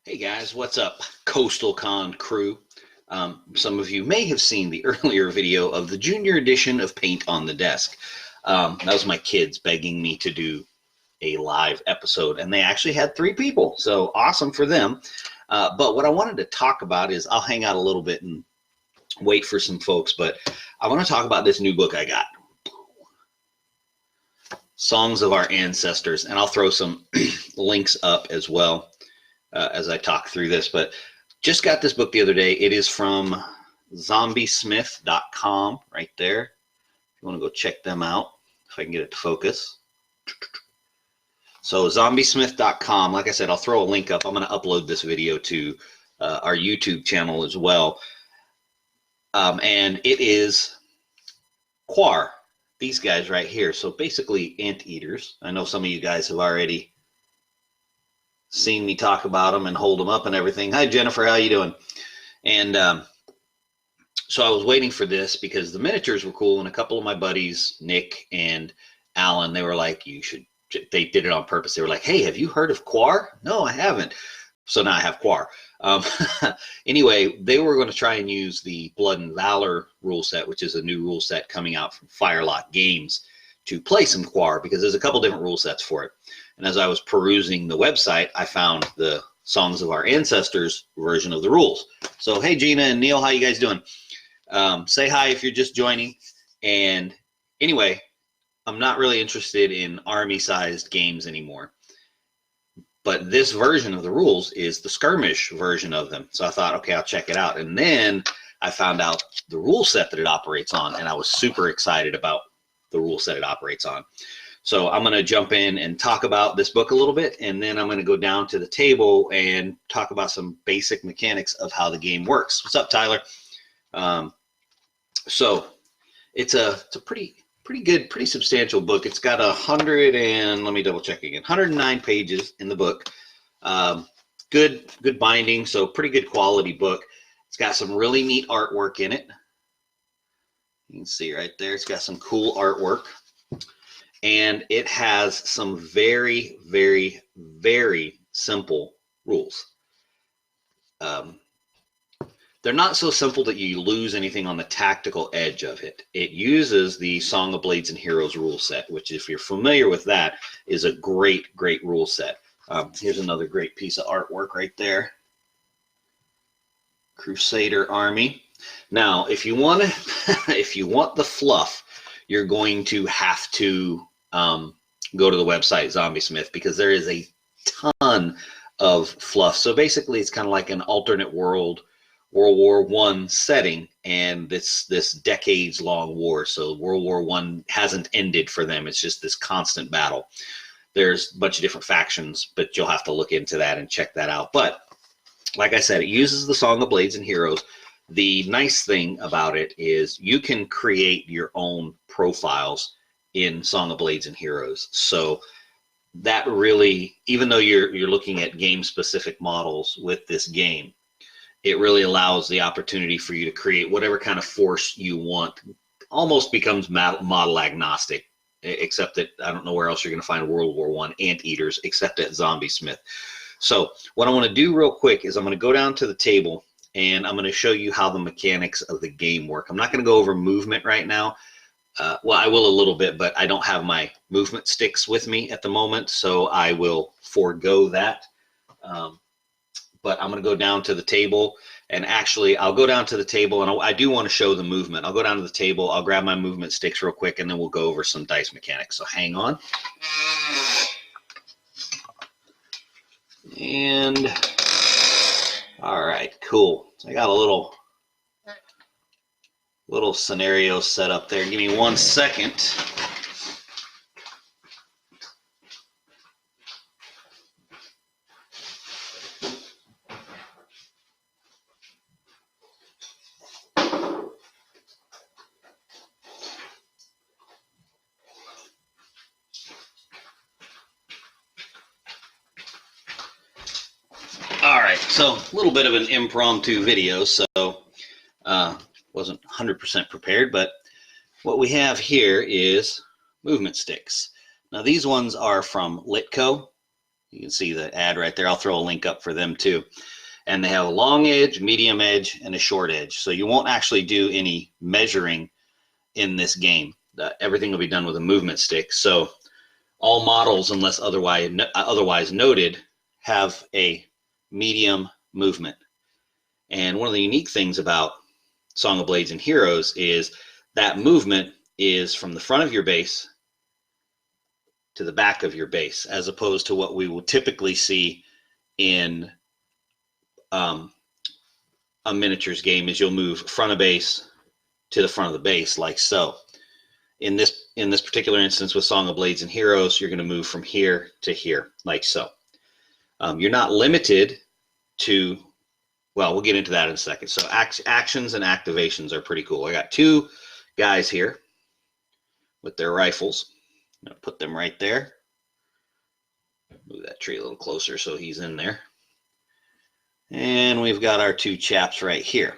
Hey guys, what's up? Coastal Con crew. Some of you may have seen the earlier video of the junior edition of Paint on the Desk. That was my kids begging me to do a live episode, and they actually had 3 people, so awesome for them. But what I wanted to talk about is, I'll hang out a little bit and wait for some folks, but I want to talk about this new book I got. Songs of Our Ancestors, and I'll throw some links up as well as I talk through this, but just got this book the other day. It is from ZombieSmith.com right there. If you want to go check them out, if I can get it to focus. So ZombieSmith.com, like I said, I'll throw a link up. I'm going to upload this video to our YouTube channel as well. And it is Quar, these guys right here. So basically anteaters. I know some of you guys have already seen me talk about them and hold them up and everything. Hi Jennifer, how you doing? And so I was waiting for this because the miniatures were cool, and a couple of my buddies, Nick and Alan, they were like, they did it on purpose. They were like, hey, have you heard of Quar? No, I haven't. So now I have Quar. Anyway, they were going to try and use the Blood and Valor rule set, which is a new rule set coming out from Firelock Games, to play some Quar, because there's a couple different rule sets for it. And as I was perusing the website, I found the Songs of Our Ancestors version of the rules. So, hey, Gina and Neil, how you guys doing? Say hi if you're just joining. And anyway, I'm not really interested in army-sized games anymore. But this version of the rules is the skirmish version of them. So I thought, okay, I'll check it out. And then I found out the rule set that it operates on, and I was super excited about the rule set it operates on. So I'm going to jump in and talk about this book a little bit, and then I'm going to go down to the table and talk about some basic mechanics of how the game works. What's up, Tyler? So it's a pretty good, pretty substantial book. It's got 109 pages in the book. Good binding, so pretty good quality book. It's got some really neat artwork in it. You can see right there, it's got some cool artwork. And it has some very, very, very simple rules. They're not so simple that you lose anything on the tactical edge of it. It uses the Song of Blades and Heroes rule set, which, if you're familiar with that, is a great rule set. Here's another great piece of artwork right there. Crusader Army. Now, if you want the fluff, you're going to have to go to the website ZombieSmith, because there is a ton of fluff. So basically, it's kind of like an alternate world, World War I setting, and this decades-long war. So World War I hasn't ended for them. It's just this constant battle. There's a bunch of different factions, but you'll have to look into that and check that out. But like I said, it uses the Song of Blades and Heroes. The nice thing about it is you can create your own profiles in Song of Blades and Heroes. So that really, even though you're looking at game-specific models with this game, it really allows the opportunity for you to create whatever kind of force you want. Almost becomes model agnostic, except that I don't know where else you're going to find World War I anteaters except at ZombieSmith. So what I want to do real quick is I'm going to go down to the table, and I'm going to show you how the mechanics of the game work. I'm not going to go over movement right now. Well, I will a little bit, but I don't have my movement sticks with me at the moment, so I will forego that. But I'm going to go down to the table, and actually I'll go down to the table, and I do want to show the movement. I'll go down to the table, I'll grab my movement sticks real quick, and then we'll go over some dice mechanics. So hang on. And all right, cool. So I got a little scenario set up there. Give me 1 second. All right, so a little bit of an impromptu video, so wasn't 100% prepared, but what we have here is movement sticks. Now these ones are from Litco. You can see the ad right there. I'll throw a link up for them too. And they have a long edge, medium edge, and a short edge. So you won't actually do any measuring in this game. Everything will be done with a movement stick. So all models, unless otherwise noted, have a medium movement. And one of the unique things about Song of Blades and Heroes is that movement is from the front of your base to the back of your base, as opposed to what we will typically see in a miniatures game is you'll move front of base to the front of the base like so. In this particular instance with Song of Blades and Heroes, you're going to move from here to here like so. You're not limited to, well, we'll get into that in a second. So actions and activations are pretty cool. I got two guys here with their rifles. I'm going to put them right there. Move that tree a little closer so he's in there. And we've got our two chaps right here.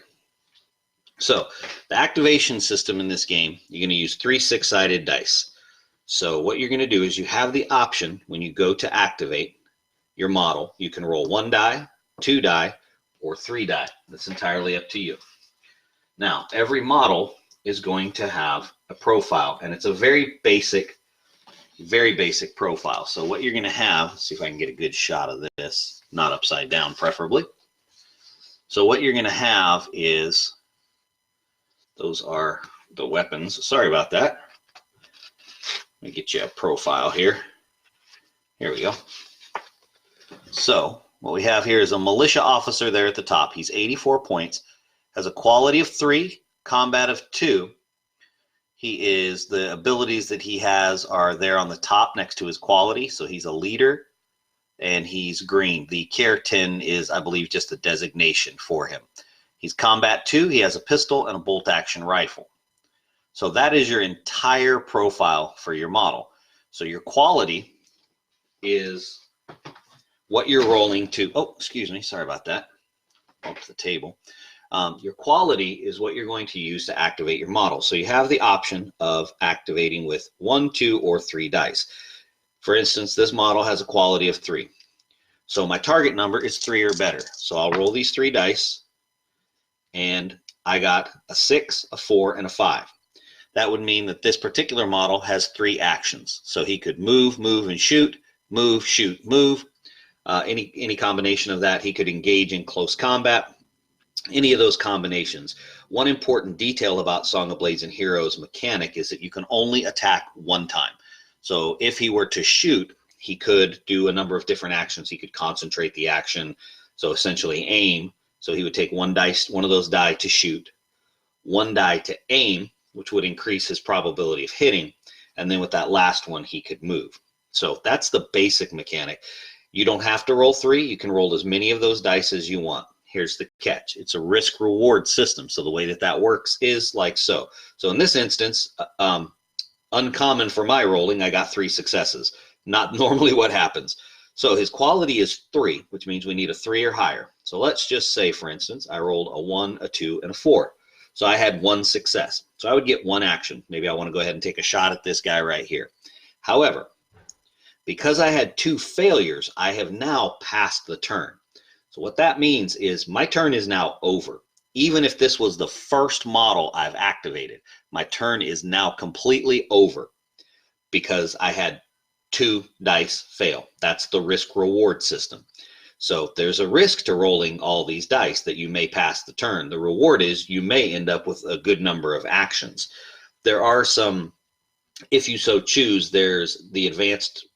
So the activation system in this game, you're going to use 3 6-sided dice. So what you're going to do is you have the option when you go to activate your model, you can roll 1 die, 2 die, or 3 die. That's entirely up to you. Now, every model is going to have a profile, and it's a very basic profile. So what you're going to have, let's see if I can get a good shot of this, not upside down preferably. So what you're going to have is, those are the weapons. Sorry about that. Let me get you a profile here. Here we go. So what we have here is a militia officer there at the top. He's 84 points, has a quality of 3, combat of 2. The abilities that he has are there on the top next to his quality. So he's a leader and he's green. The Keratin is, I believe, just a designation for him. He's combat 2. He has a pistol and a bolt action rifle. So that is your entire profile for your model. So your quality is what you're rolling to. Oh, excuse me. Sorry about that. Up the table. Your quality is what you're going to use to activate your model. So you have the option of activating with 1, 2, or 3 dice. For instance, this model has a quality of 3. So my target number is 3 or better. So I'll roll these 3 dice, and I got a 6, a 4, and a 5. That would mean that this particular model has 3 actions. So he could move, move, and shoot, move, shoot, move. Any combination of that. He could engage in close combat. Any of those combinations. One important detail about Song of Blades and Heroes mechanic is that you can only attack 1 time. So if he were to shoot, he could do a number of different actions. He could concentrate the action, so essentially aim. So he would take one of those die to shoot, 1 die to aim, which would increase his probability of hitting, and then with that last one, he could move. So that's the basic mechanic. You don't have to roll 3. You can roll as many of those dice as you want. Here's the catch. It's a risk-reward system. So the way that works is like so. So in this instance, uncommon for my rolling, I got 3 successes. Not normally what happens. So his quality is 3, which means we need a 3 or higher. So let's just say, for instance, I rolled a 1, a 2, and a 4. So I had 1 success. So I would get 1 action. Maybe I want to go ahead and take a shot at this guy right here. However, because I had 2 failures, I have now passed the turn. So what that means is my turn is now over. Even if this was the first model I've activated, my turn is now completely over because I had 2 dice fail. That's the risk-reward system. So there's a risk to rolling all these dice that you may pass the turn. The reward is you may end up with a good number of actions. There are some, if you so choose, there's the advanced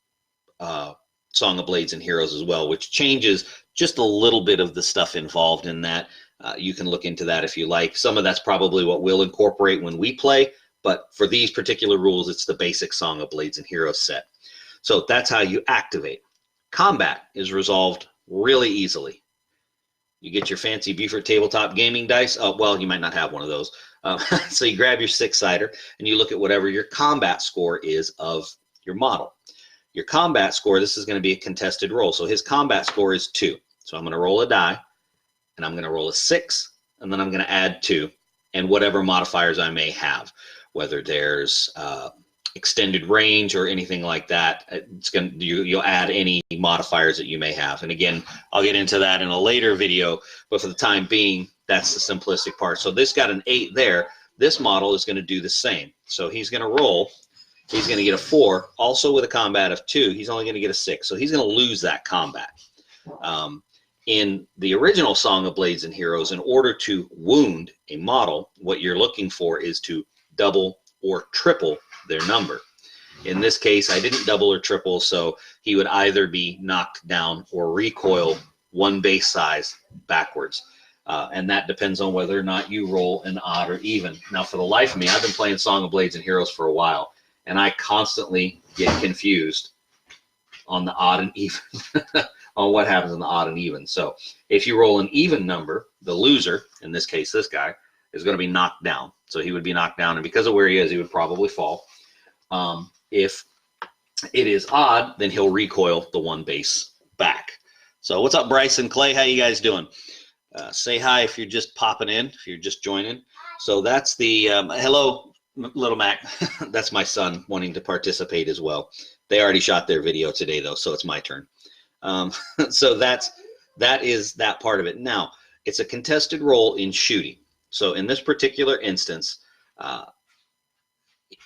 Song of Blades and Heroes as well, which changes just a little bit of the stuff involved in that. You can look into that if you like. Some of that's probably what we'll incorporate when we play, but for these particular rules, it's the basic Song of Blades and Heroes set. So that's how you activate. Combat is resolved really easily. You get your fancy Buford tabletop gaming dice. Well, you might not have one of those. So you grab your 6-sider and you look at whatever your combat score is of your model. Your combat score, this is going to be a contested roll. So his combat score is 2. So I'm going to roll a die, and I'm going to roll a 6, and then I'm going to add 2, and whatever modifiers I may have, whether there's extended range or anything like that. It's going to, you'll add any modifiers that you may have. And again, I'll get into that in a later video, but for the time being, that's the simplistic part. So this got an 8 there. This model is going to do the same. So he's going to roll. He's going to get a 4, also with a combat of 2. He's only going to get a 6. So he's going to lose that combat. In the original Song of Blades and Heroes, in order to wound a model, what you're looking for is to double or triple their number. In this case, I didn't double or triple, so he would either be knocked down or recoil 1 base size backwards. And that depends on whether or not you roll an odd or even. Now, for the life of me, I've been playing Song of Blades and Heroes for a while, and I constantly get confused on the odd and even, on what happens in the odd and even. So if you roll an even number, the loser, in this case this guy, is going to be knocked down. So he would be knocked down, and because of where he is, he would probably fall. If it is odd, then he'll recoil the 1 base back. So what's up, Bryce and Clay? How you guys doing? Say hi if you're just popping in, if you're just joining. So that's the, hello, Little Mac. That's my son wanting to participate as well. They already shot their video today, though, so it's my turn. So that is that part of it. Now, it's a contested roll in shooting. So in this particular instance,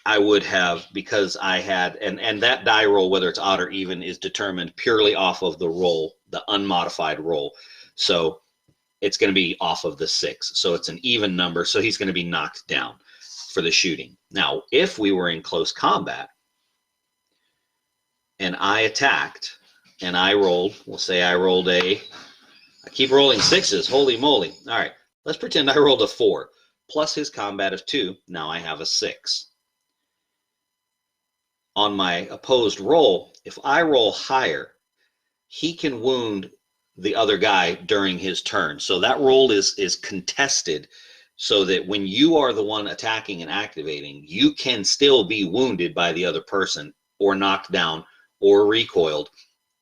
I would have, because I had, and that die roll, whether it's odd or even, is determined purely off of the roll, the unmodified roll. So it's going to be off of the 6. So it's an even number, so he's going to be knocked down for the shooting. Now, if we were in close combat and I attacked and I rolled, we'll say I rolled I keep rolling 6s, holy moly. All right, let's pretend I rolled a 4 plus his combat of 2. Now I have a 6. On my opposed roll, if I roll higher, he can wound the other guy during his turn. So that roll is contested, so that when you are the one attacking and activating, you can still be wounded by the other person or knocked down or recoiled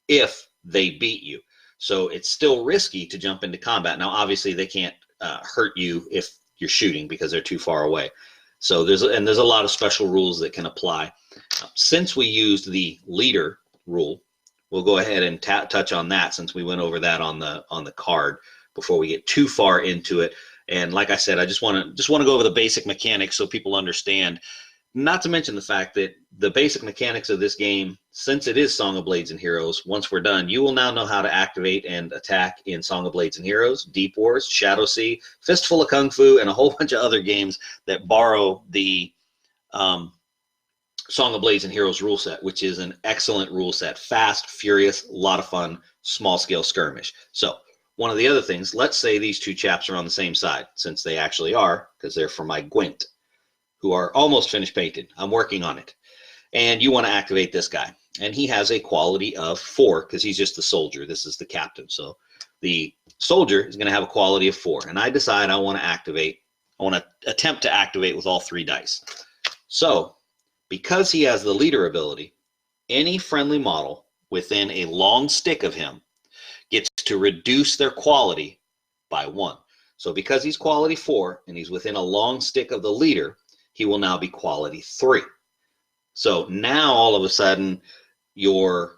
if they beat you. So it's still risky to jump into combat. Now, obviously, they can't hurt you if you're shooting because they're too far away. So there's a lot of special rules that can apply. Since we used the leader rule, we'll go ahead and touch on that, since we went over that on the card before we get too far into it. And like I said, I just want to go over the basic mechanics so people understand. Not to mention the fact that the basic mechanics of this game, since it is Song of Blades and Heroes, once we're done, you will now know how to activate and attack in Song of Blades and Heroes, Deep Wars, Shadow Sea, Fistful of Kung Fu, and a whole bunch of other games that borrow the Song of Blades and Heroes rule set, which is an excellent rule set. Fast, furious, a lot of fun, small-scale skirmish. So one of the other things, let's say these two chaps are on the same side, since they actually are, because they're from my Gwent, who are almost finished painted. I'm working on it. And you want to activate this guy. And he has a quality of 4, because he's just the soldier. This is the captain. So the soldier is going to have a quality of 4. And I decide I want to activate, I want to attempt to activate with all 3 dice. So because he has the leader ability, any friendly model within a long stick of him gets to reduce their quality by 1. So because he's quality 4 and he's within a long stick of the leader, he will now be quality 3. So now all of a sudden your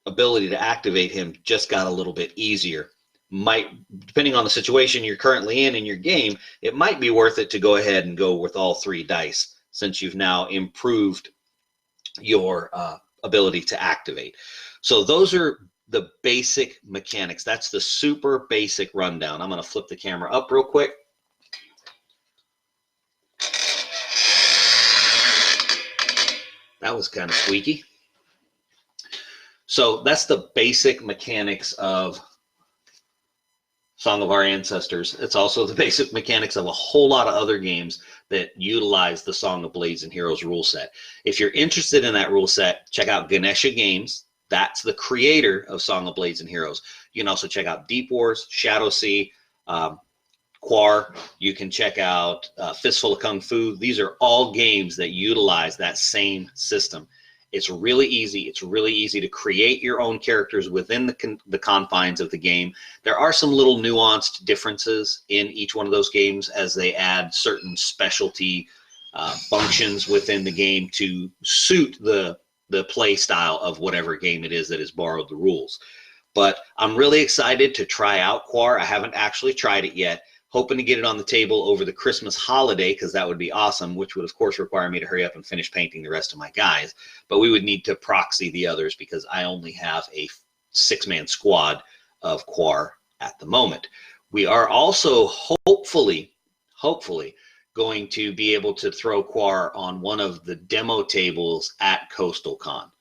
ability to activate him just got a little bit easier. Might, depending on the situation you're currently in your game, it might be worth it to go ahead and go with all 3 dice, since you've now improved your ability to activate. So those are the basic mechanics. That's the super basic rundown. I'm going to flip the camera up real quick. That was kind of squeaky. So that's the basic mechanics of Song of Our Ancestors. It's also the basic mechanics of a whole lot of other games that utilize the Song of Blades and Heroes rule set. If you're interested in that rule set, check out Ganesha Games. That's the creator of Song of Blades and Heroes. You can also check out Deep Wars, Shadow Sea, Quar. You can check out Fistful of Kung Fu. These are all games that utilize that same system. It's really easy. It's really easy to create your own characters within the confines of the game. There are some little nuanced differences in each one of those games as they add certain specialty functions within the game to suit the play style of whatever game it is that has borrowed the rules. But I'm really excited to try out Quar. I haven't actually tried it yet. Hoping to get it on the table over the Christmas holiday, because that would be awesome, which would, of course, require me to hurry up and finish painting the rest of my guys. But we would need to proxy the others because I only have a 6-man squad of Quar at the moment. We are also hopefully going to be able to throw Quar on one of the demo tables at Coastal Con.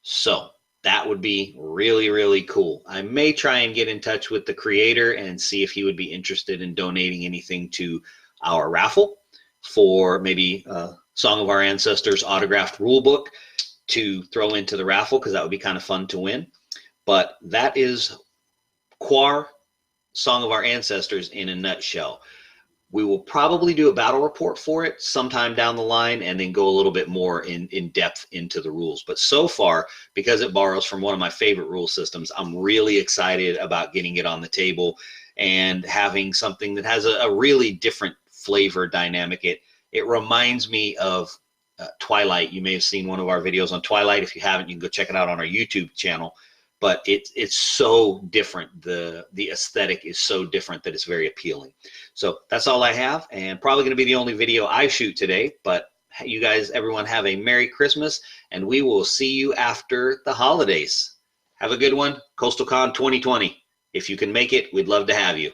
So that would be really, really cool. I may try and get in touch with the creator and see if he would be interested in donating anything to our raffle for maybe Song of Our Ancestors autographed rule book to throw into the raffle, because that would be kind of fun to win. But that is Quar, Song of Our Ancestors in a nutshell. We will probably do a battle report for it sometime down the line and then go a little bit more in depth into the rules. But so far, because it borrows from one of my favorite rule systems, I'm really excited about getting it on the table and having something that has a really different flavor dynamic. It reminds me of Twilight. You may have seen one of our videos on Twilight. If you haven't, you can go check it out on our YouTube channel. But it's so different. The aesthetic is so different that it's very appealing. So that's all I have, and probably going to be the only video I shoot today. But you guys, everyone, have a Merry Christmas, and we will see you after the holidays. Have a good one. CoastalCon 2020. If you can make it, we'd love to have you.